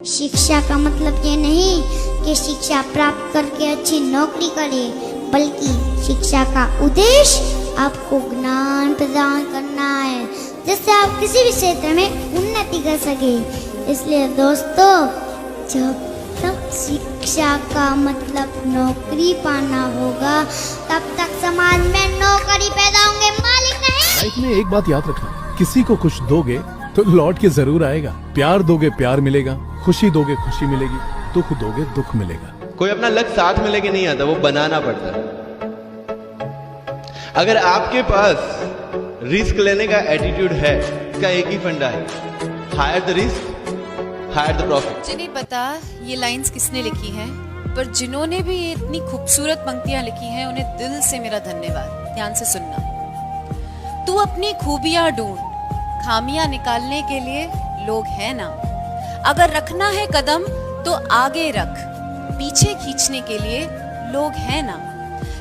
शिक्षा का मतलब ये नहीं कि शिक्षा प्राप्त करके अच्छी नौकरी करे, बल्कि शिक्षा का उद्देश्य आपको ज्ञान प्रदान करना है, जिससे आप किसी भी क्षेत्र में उन्नति कर सके। इसलिए दोस्तों, जब तक शिक्षा का मतलब नौकरी पाना होगा, तब तक समाज में नौकरी पैदा होंगे, मालिक नहीं। लाइफ में एक बात याद रखना, किसी को कुछ दोगे तो लौट के जरूर आएगा। प्यार दोगे प्यार मिलेगा, खुशी दोगे खुशी मिलेगी, दुख दोगे दुख मिलेगा। कोई अपना लक साथ में लेके नहीं आता, वो बनाना पड़ता है। अगर आपके पास रिस्क लेने का एटीट्यूड है, इसका एक ही फंडा है, higher the risk, higher the profit. मुझे नहीं पता ये लाइंस किसने लिखी हैं, पर जिन्होंने भी ये इतनी खूबसूरत पंक्तियां लिखी हैं, उन्हें दिल से मेरा धन्यवाद। ध्यान से सुनना। तू अपनी खूबियां ढूंढ, खामियां निकालने के लिए लोग हैं ना। अगर रखना है कदम तो आगे रख, पीछे खींचने के लिए लोग हैं ना।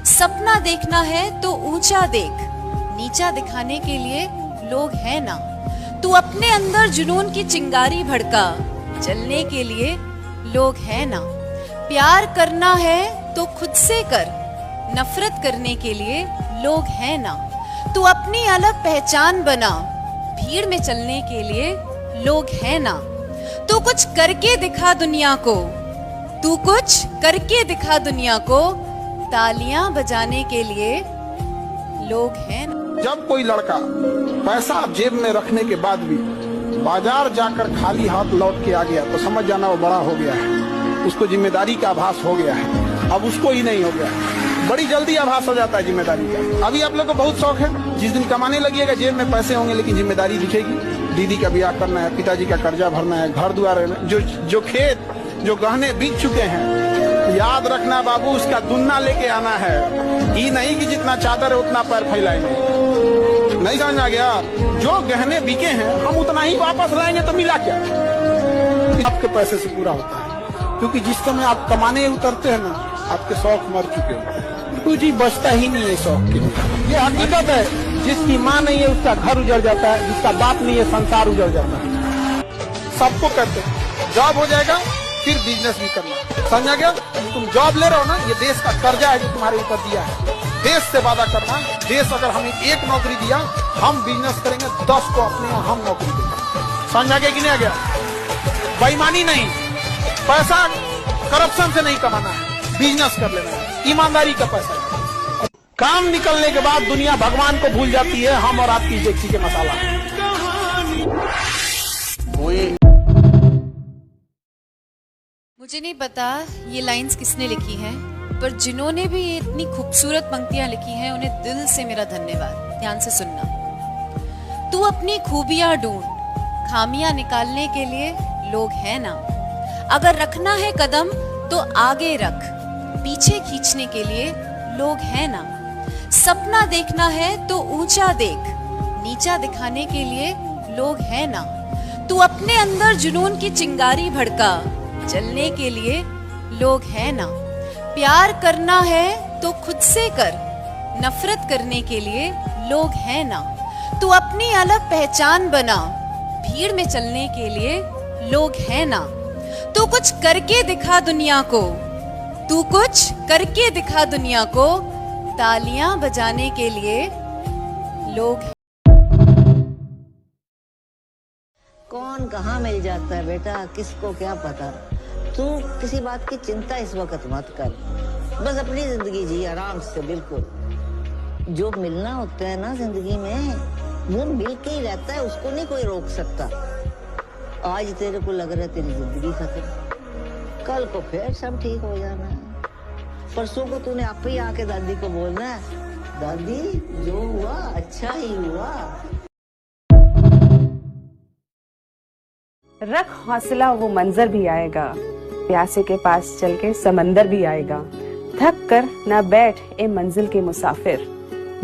सपना देखना है तो ऊंचा देख, नीचा दिखाने के लिए लोग हैं ना। तू अपने अंदर जुनून की चिंगारी भड़का, जलने के लिए लोग हैं ना। प्यार करना है तो खुद से कर, नफरत करने के लिए लोग हैं ना। तू अपनी अलग पहचान बना, भीड़ में चलने के लिए लोग हैं ना। तू कुछ करके दिखा दुनिया को, तू कुछ करके दिखा दुनिया को, तालियां बजाने के लिए लोग हैं ना। जब कोई लड़का पैसा जेब में रखने के बाद भी बाजार जाकर खाली हाथ लौट के आ गया, तो समझ जाना वो बड़ा हो गया है, उसको जिम्मेदारी का आभास हो गया है। अब उसको ही नहीं हो गया, बड़ी जल्दी आभास हो जाता है जिम्मेदारी का। अभी आप लोग को बहुत शौक है, जिस दिन कमाने लगिएगा जेब में पैसे होंगे लेकिन जिम्मेदारी दिखेगी। दीदी का ब्याह करना है, पिताजी का कर्जा भरना है, घर द्वार, जो खेत जो गहने बीत चुके हैं, याद रखना बाबू, उसका दुन्ना लेके आना है। ये नहीं कि जितना चादर है उतना पैर फैलाएंगे, नहीं समझ आ गया। जो गहने बिके हैं हम उतना ही वापस लाएंगे तो मिला क्या? आपके पैसे से पूरा होता है, क्योंकि जिस समय आप कमाने उतरते हैं ना, आपके शौक मर चुके होते हैं, कुछ ही बचता ही नहीं है शौक के लिए। ये हकीकत है। जिसकी माँ नहीं है उसका घर उजड़ जाता है, जिसका बाप नहीं है संसार उजड़ जाता है। सबको कहते हैं जॉब हो जाएगा फिर बिजनेस भी करना, समझा गया? तुम जॉब ले रहे हो ना, ये देश का कर्जा है जो तुम्हारे ऊपर दिया है। देश से वादा करना, देश अगर हमें एक नौकरी दिया, हम बिजनेस करेंगे 10 को अपने यहाँ हम नौकरी देंगे। समझा गया कि नहीं आ गया? बेईमानी नहीं, पैसा करप्शन से नहीं कमाना है, बिजनेस कर लेना है, ईमानदारी का पैसा है। काम निकलने के बाद दुनिया भगवान को भूल जाती है, हम और आपकी डेगची के मसाला। मुझे नहीं पता ये लाइंस किसने लिखी हैं, पर जिन्होंने भी ये इतनी खूबसूरत पंक्तियां लिखी हैं, उन्हें दिल से मेरा धन्यवाद। ध्यान से सुनना। तू अपनी खूबियां ढूंढ, खामियां निकालने के लिए लोग हैं ना। अगर रखना है कदम तो आगे रख, पीछे खींचने के लिए लोग हैं ना। सपना देखना है तो ऊंचा देख, नीचा दिखाने के लिए लोग हैं ना। तू अपने अंदर जुनून की चिंगारी भड़का, जलने के लिए लोग हैं ना। प्यार करना है तो खुद से कर, नफरत करने के लिए लोग हैं ना। तू अपनी अलग पहचान बना, भीड़ में चलने के लिए लोग हैं ना। तू कुछ करके दिखा दुनिया को, तू कुछ करके दिखा दुनिया को, तालियां बजाने के लिए लोग। कौन कहाँ मिल जाता है बेटा, किसको क्या पता। तू किसी बात की चिंता इस वक्त मत कर, बस अपनी जिंदगी जी आराम से। बिल्कुल जो मिलना होता है ना जिंदगी में, वो मिल के ही रहता है, उसको नहीं कोई रोक सकता। आज तेरे को लग रहा है तेरी जिंदगी खत्म, कल को फिर सब ठीक हो जाना है। परसों को तूने आप ही आके दादी को बोलना है, दादी जो हुआ अच्छा ही हुआ। रख हौसला, वो मंजर भी आएगा, प्यासे के पास चल के समंदर भी आएगा। थक कर ना बैठ ए मंजिल के मुसाफिर,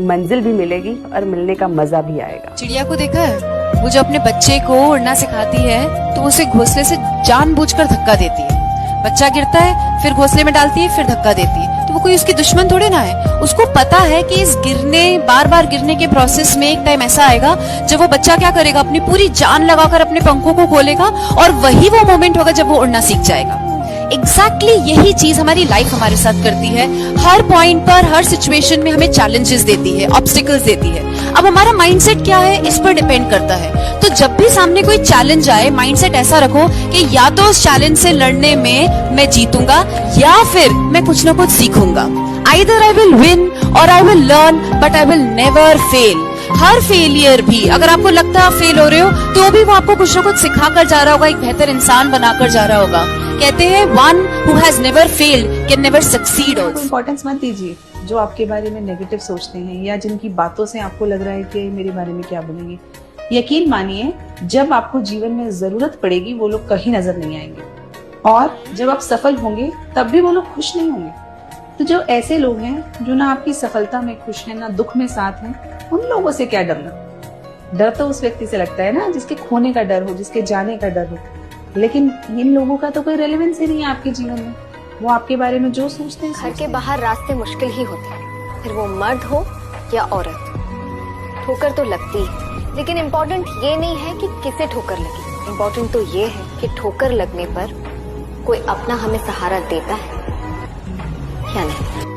मंजिल भी मिलेगी और मिलने का मजा भी आएगा। चिड़िया को देखा है, वो जो अपने बच्चे को उड़ना सिखाती है तो उसे घोंसले से जानबूझकर धक्का देती है। बच्चा गिरता है, फिर घोंसले में डालती है, फिर धक्का देती है। तो वो कोई उसकी दुश्मन थोड़े ना है। उसको पता है कि इस बार बार गिरने के प्रोसेस में एक टाइम ऐसा आएगा जब वो बच्चा क्या करेगा, अपनी पूरी जान लगाकर अपने पंखों को खोलेगा, और वही वो मोमेंट होगा जब वो उड़ना सीख जाएगा। एग्जैक्टली यही चीज हमारी लाइफ हमारे साथ करती है। हर पॉइंट पर, हर सिचुएशन में हमें चैलेंजेस देती है, ऑब्स्टिकल्स देती है। अब हमारा माइंडसेट क्या है, इस पर डिपेंड करता है। तो जब भी सामने कोई चैलेंज आए, माइंडसेट ऐसा रखो कि या तो उस चैलेंज से लड़ने में मैं जीतूंगा या फिर मैं कुछ ना कुछ सीखूंगा। आइदर आई विल विन और I will learn, but I will never fail. Her failure भी, अगर आपको लगता है आप फेल हो रहे हो, तो भी वो आपको कुछ ना कुछ सिखा कर जा रहा होगा, एक बेहतर इंसान बनाकर जा रहा होगा। कहते हैं one who has never failed can never succeed also. Importance मत दीजिए जो आपके बारे में नेगेटिव सोचते हैं या जिनकी बातों से आपको लग रहा है कि मेरे बारे में क्या बोलेंगे। यकीन मानिए, जब आपको जीवन में जरूरत पड़ेगी वो लोग कहीं नजर नहीं आएंगे, और जब आप सफल होंगे तब भी वो लोग खुश नहीं होंगे। तो जो ऐसे लोग हैं जो ना आपकी सफलता में खुश हैं ना दुख में साथ हैं, उन लोगों से क्या डरना। डर तो उस व्यक्ति से लगता है ना जिसके खोने का डर हो, जिसके जाने का डर हो। लेकिन इन लोगों का तो कोई रेलेवेंस ही नहीं है आपके जीवन में। वो आपके बारे में जो सोचते हैं, घर के बाहर रास्ते मुश्किल ही होते हैं, फिर वो मर्द हो या औरत। ठोकर तो लगती है, लेकिन इम्पोर्टेंट ये नहीं है कि किसे ठोकर लगी। इम्पोर्टेंट तो ये है कि ठोकर लगने पर कोई अपना हमें सहारा देता है या नहीं।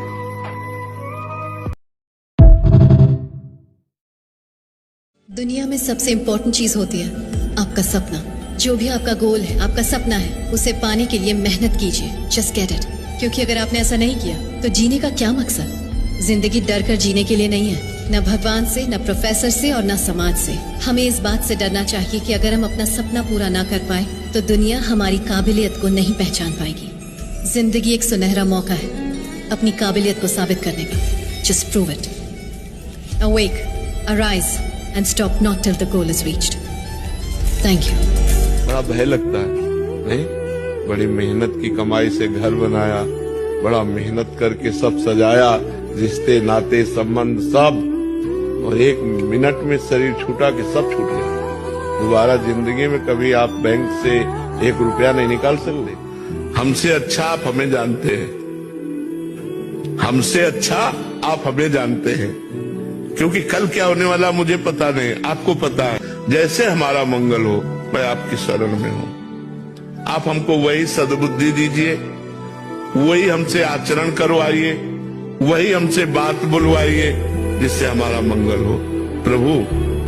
दुनिया में सबसे इम्पोर्टेंट चीज होती है आपका सपना। जो भी आपका गोल है, आपका सपना है, उसे पाने के लिए मेहनत कीजिए। Just get it. क्योंकि अगर आपने ऐसा नहीं किया तो जीने का क्या मकसद। जिंदगी डर कर जीने के लिए नहीं है, न भगवान से, न प्रोफेसर से और न समाज से। हमें इस बात से डरना चाहिए कि अगर हम अपना सपना पूरा ना कर पाए तो दुनिया हमारी काबिलियत को नहीं पहचान पाएगी। जिंदगी एक सुनहरा मौका है अपनी काबिलियत को साबित करने का। Just prove it. Awake, arise and stop not till the goal is reached. Thank you. बड़ा भय लगता है, नहीं? बड़ी मेहनत की कमाई से घर बनाया, बड़ा मेहनत करके सब सजाया, रिश्ते नाते संबंध सब, और एक मिनट में शरीर छूटा कि सब छूट गया। दोबारा जिंदगी में कभी आप बैंक से 1 रुपया नहीं निकाल सकते। हमसे अच्छा आप हमें जानते हैं, हमसे अच्छा आप हमें जानते हैं, क्योंकि कल क्या होने वाला मुझे पता नहीं, आपको पता है। जैसे हमारा मंगल हो, मैं आपकी शरण में हूं। आप हमको वही सद्बुद्धि दीजिए, वही हमसे आचरण करवाइए, वही हमसे बात बुलवाइए जिससे हमारा मंगल हो। प्रभु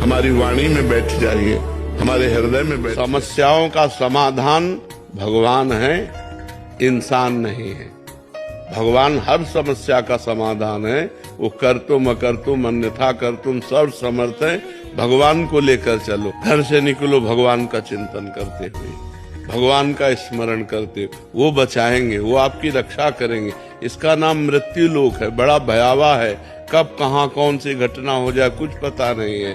हमारी वाणी में बैठ जाइए, हमारे हृदय में बैठ। समस्याओं का समाधान भगवान है, इंसान नहीं है। भगवान हर समस्या का समाधान है। वो कर तुम अकर तुम अन्यथा कर तुम सर्व समर्थ है। भगवान को लेकर चलो, घर से निकलो भगवान का चिंतन करते हुए, भगवान का स्मरण करते। वो बचाएंगे, वो आपकी रक्षा करेंगे। इसका नाम मृत्यु लोक है, बड़ा भयावह है। कब कहाँ कौन सी घटना हो जाए कुछ पता नहीं है।